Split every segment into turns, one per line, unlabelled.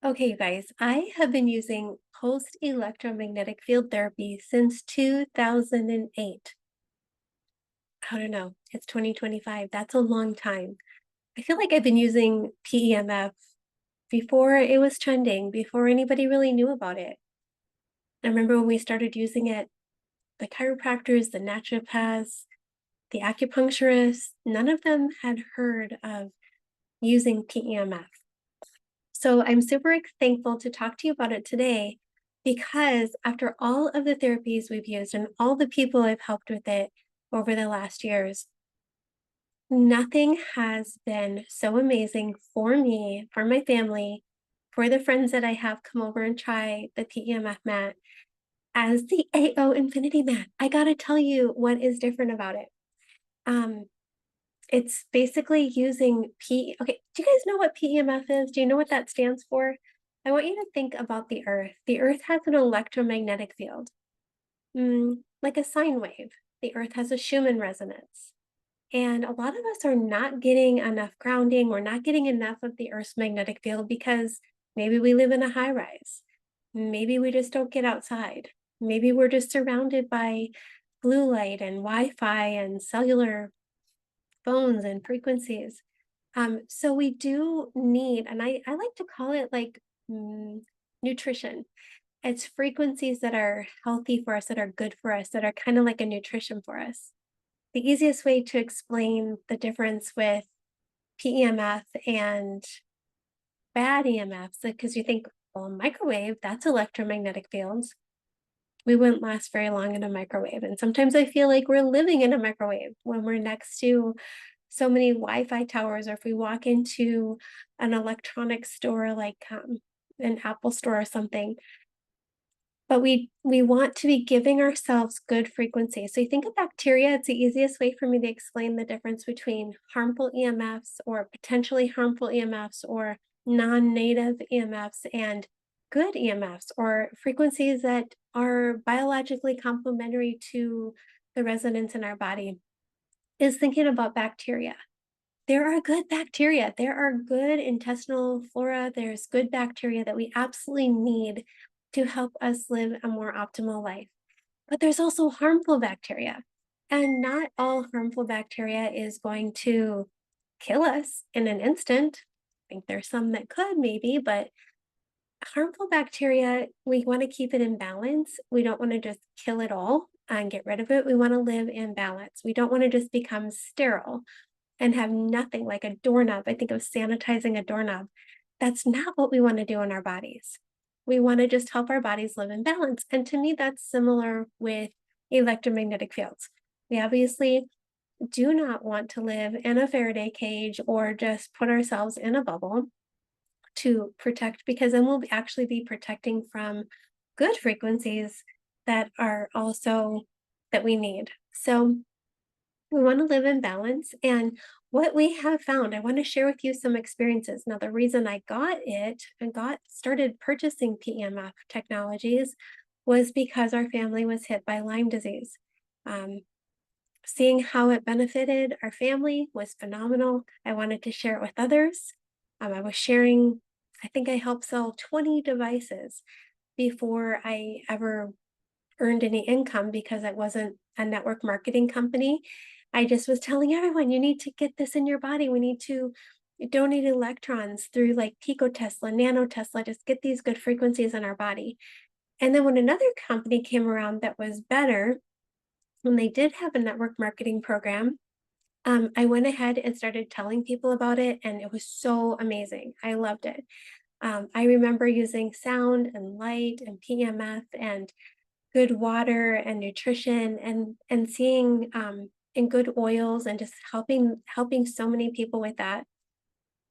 Okay, you guys, I have been using pulsed electromagnetic field therapy since 2008. I don't know, it's 2025. That's a long time. I feel like I've been using PEMF before it was trending, before anybody really knew about it. I remember when we started using it, the chiropractors, the naturopaths, the acupuncturists, none of them had heard of using PEMF. So I'm super thankful to talk to you about it today because after all of the therapies we've used and all the people I've helped with it over the last years, nothing has been so amazing for me, for my family, for the friends that I have come over and try the PEMF mat as the AO Infinity mat. I gotta tell you what is different about it. Um, it's basically using okay, do you guys know what PEMF is? Do you know what that stands for? I want you to think about the Earth. The Earth has an electromagnetic field, like a sine wave. The Earth has a Schumann resonance. And a lot of us are not getting enough grounding. We're not getting enough of the Earth's magnetic field because maybe we live in a high rise. Maybe we just don't get outside. Maybe we're just surrounded by blue light and Wi Fi and cellular phones and frequencies. So we do need, and I like to call it like nutrition. It's frequencies that are healthy for us, that are good for us, that are kind of like a nutrition for us. The easiest way to explain the difference with PEMF and bad EMFs, because you think, well, a microwave, that's electromagnetic fields. We wouldn't last very long in a microwave. And sometimes I feel like we're living in a microwave when we're next to so many Wi-Fi towers, or if we walk into an electronics store like an Apple store or something. But we want to be giving ourselves good frequency. So you think of bacteria, it's the easiest way for me to explain the difference between harmful EMFs or potentially harmful EMFs or non-native EMFs and good EMFs or frequencies that are biologically complementary to the resonance in our body is thinking about bacteria. There are good bacteria. There are good intestinal flora. There's good bacteria that we absolutely need to help us live a more optimal life. But there's also harmful bacteria. And not all harmful bacteria is going to kill us in an instant. I think there's some that could maybe, but harmful bacteria, we want to keep it in balance. We don't want to just kill it all and get rid of it. We want to live in balance. We don't want to just become sterile and have nothing like a doorknob. I think of sanitizing a doorknob. That's not what we want to do in our bodies. We want to just help our bodies live in balance. And to me, that's similar with electromagnetic fields. We obviously do not want to live in a Faraday cage or just put ourselves in a bubble to protect, because then we'll actually be protecting from good frequencies that are also that we need. So we want to live in balance. And what we have found, I want to share with you some experiences. Now, the reason I got it and got started purchasing PEMF technologies was because our family was hit by Lyme disease. Um, Seeing how it benefited our family was phenomenal. I wanted to share it with others. I was sharing, I think I helped sell 20 devices before I ever earned any income because it wasn't a network marketing company. I just was telling everyone, you need to get this in your body. We need to donate electrons through like picotesla, nanotesla, just get these good frequencies in our body. And then when another company came around that was better, when they did have a network marketing program, I went ahead and started telling people about it, and it was so amazing. I loved it. I remember using sound and light and PEMF and good water and nutrition and seeing and good oils and just helping so many people with that.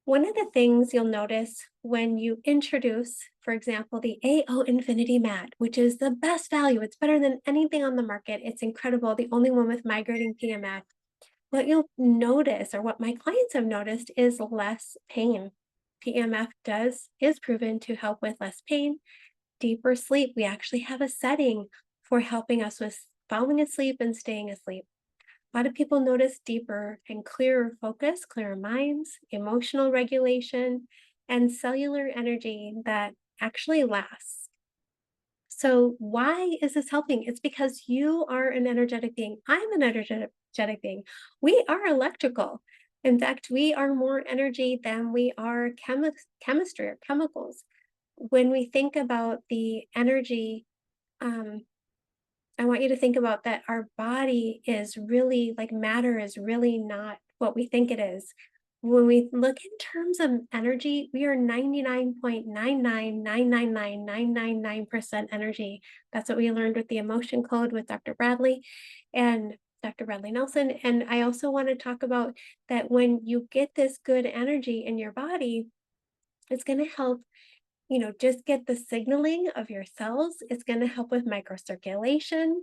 One of the things you'll notice when you introduce, for example, the AO Infinity mat, which is the best value, it's better than anything on the market. It's incredible, the only one with migrating PMF. What you'll notice, or what my clients have noticed, is less pain. PMF is proven to help with less pain, deeper sleep. We actually have a setting for helping us with falling asleep and staying asleep. A lot of people notice deeper and clearer focus, clearer minds, emotional regulation. and cellular energy that actually lasts. So why is this helping? It's because you are an energetic being. I'm an energetic being. We are electrical. In fact, we are more energy than we are chemistry or chemicals. When we think about the energy, um, I want you to think about that our body is really like matter is really not what we think it is. When we look in terms of energy, we are 99.9999999% energy. That's what we learned with the emotion code with Dr. Bradley and Dr. Bradley Nelson. And I also want to talk about that when you get this good energy in your body, it's going to help, just get the signaling of your cells. It's going to help with microcirculation.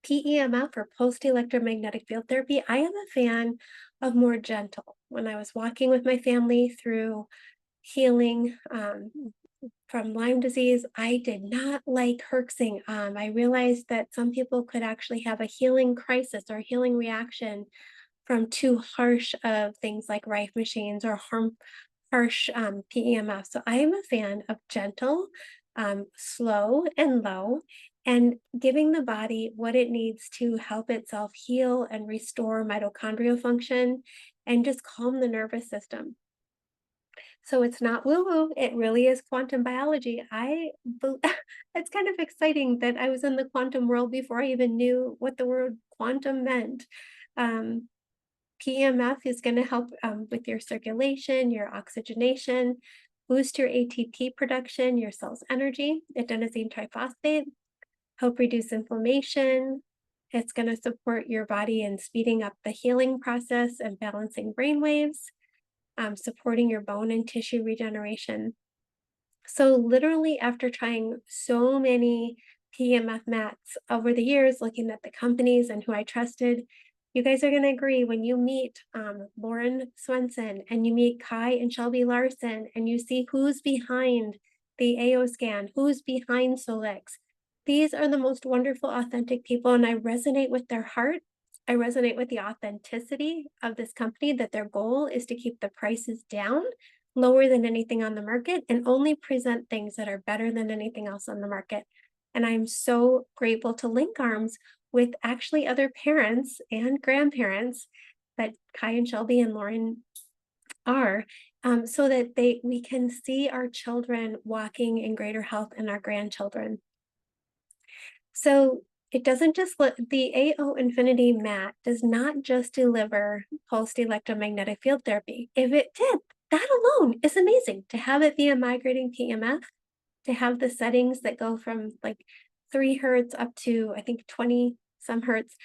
PEMF or pulsed electromagnetic field therapy, I am a fan of more gentle. When I was walking with my family through healing from Lyme disease, I did not like herxing. I realized that some people could actually have a healing crisis or healing reaction from too harsh of things like rife machines or harsh PEMF. So I am a fan of gentle, slow, and low, and giving the body what it needs to help itself heal and restore mitochondrial function and just calm the nervous system. So it's not woo woo, it really is quantum biology. It's kind of exciting that I was in the quantum world before I even knew what the word quantum meant. Um, PEMF is going to help with your circulation, your oxygenation, boost your ATP production, your cell's energy, adenosine triphosphate, help reduce inflammation. It's going to support your body in speeding up the healing process and balancing brain waves, supporting your bone and tissue regeneration. So literally after trying so many PEMF mats over the years, looking at the companies and who I trusted, you guys are going to agree when you meet Lauren Swenson and you meet Kai and Shelby Larson and you see who's behind the AO scan, who's behind Solex. These are the most wonderful, authentic people, and I resonate with their heart. I resonate with the authenticity of this company, that their goal is to keep the prices down, lower than anything on the market, and only present things that are better than anything else on the market. And I'm so grateful to link arms with actually other parents and grandparents that Kai and Shelby and Lauren are, so that we can see our children walking in greater health and our grandchildren. So it doesn't just the AO Infinity mat does not just deliver pulsed electromagnetic field therapy. If it did, that alone is amazing. To have it via migrating PEMF, to have the settings that go from like 3 hertz up to I think 20 some hertz.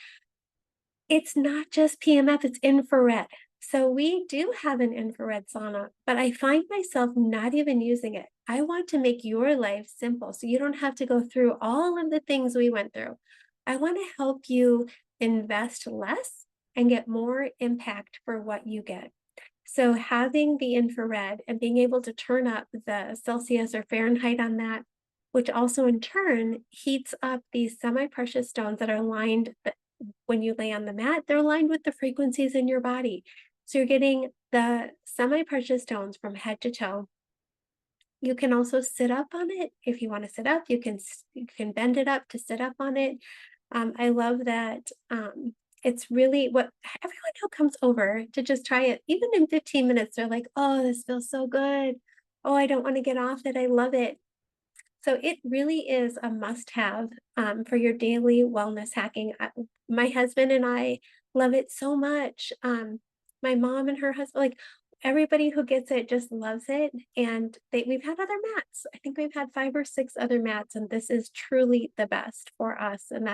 It's not just PEMF, it's infrared. So we do have an infrared sauna, but I find myself not even using it. I want to make your life simple so you don't have to go through all of the things we went through. I want to help you invest less and get more impact for what you get. So having the infrared and being able to turn up the Celsius or Fahrenheit on that, which also in turn heats up these semi-precious stones that are lined when you lay on the mat, they're aligned with the frequencies in your body. So you're getting the semi-precious stones from head to toe. You can also sit up on it. If you want to sit up, you can bend it up to sit up on it. I love that it's really what everyone who comes over to just try it, even in 15 minutes, they're like, oh, this feels so good. Oh, I don't want to get off it. I love it. So it really is a must-have for your daily wellness hacking. My husband and I love it so much. My mom and her husband, like everybody who gets it just loves it. And we've had other mats. I think we've had 5 or 6 other mats, and this is truly the best for us. And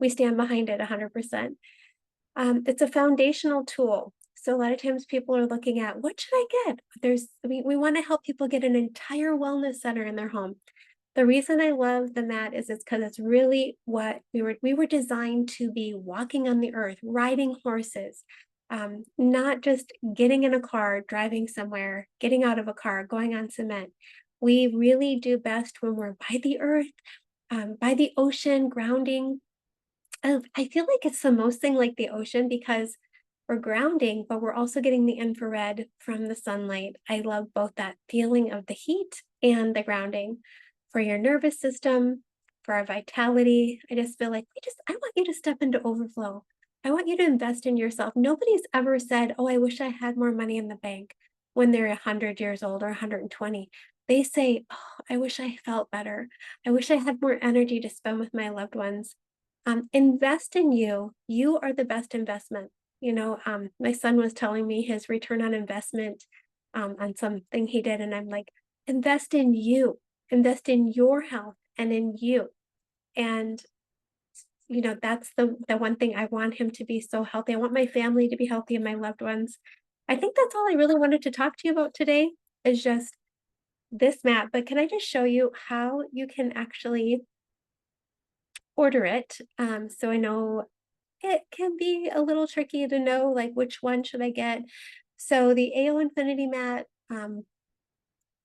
we stand behind it 100%. It's a foundational tool. So a lot of times people are looking at, what should I get? We want to help people get an entire wellness center in their home. The reason I love the mat is it's because it's really what we were designed to be walking on the earth, riding horses, not just getting in a car, driving somewhere, getting out of a car, going on cement. We really do best when we're by the earth, by the ocean, grounding. I feel like it's the most thing like the ocean because we're grounding, but we're also getting the infrared from the sunlight. I love both that feeling of the heat and the grounding for your nervous system, for our vitality. I just feel like I want you to step into overflow. I want you to invest in yourself. Nobody's ever said, "Oh, I wish I had more money in the bank," when they're 100 years old or 120. They say, "Oh, I wish I felt better. I wish I had more energy to spend with my loved ones." Invest in you. You are the best investment. My son was telling me his return on investment on something he did, and I'm like, invest in you, invest in your health and in you. And that's the one thing I want him to be so healthy. I want my family to be healthy and my loved ones. I think that's all I really wanted to talk to you about today is just this mat. But can I just show you how you can actually order it? So I know it can be a little tricky to know, like, which one should I get? So the AO Infinity mat,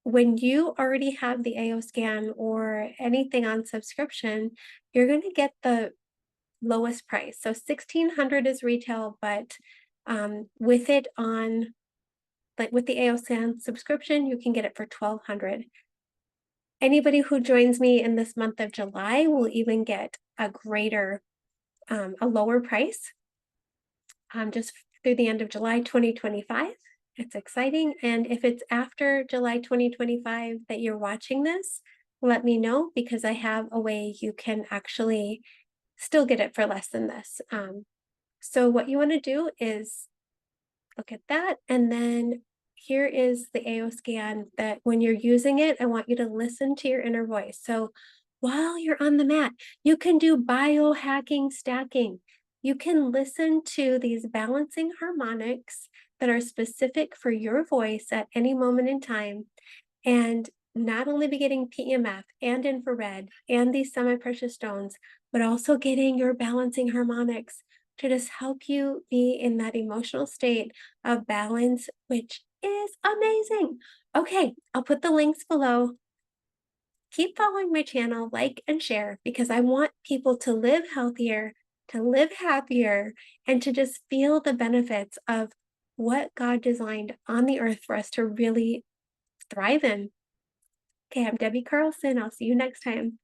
when you already have the AO scan or anything on subscription, you're gonna get the lowest price. So 1,600 is retail, but, with it on like, with the AO scan subscription, you can get it for 1,200. Anybody who joins me in this month of July will even get a lower price just through the end of July 2025. It's exciting. And if it's after July 2025 that you're watching this, let me know because I have a way you can actually still get it for less than this. So what you want to do is look at that. And then here is the AO scan that when you're using it, I want you to listen to your inner voice. So while you're on the mat, you can do biohacking stacking. You can listen to these balancing harmonics that are specific for your voice at any moment in time and not only be getting PEMF and infrared and these semi-precious stones, but also getting your balancing harmonics to just help you be in that emotional state of balance, which is amazing. Okay, I'll put the links below. Keep following my channel, like and share, because I want people to live healthier, to live happier, and to just feel the benefits of what God designed on the earth for us to really thrive in. Okay, I'm Debbie Carlson. I'll see you next time.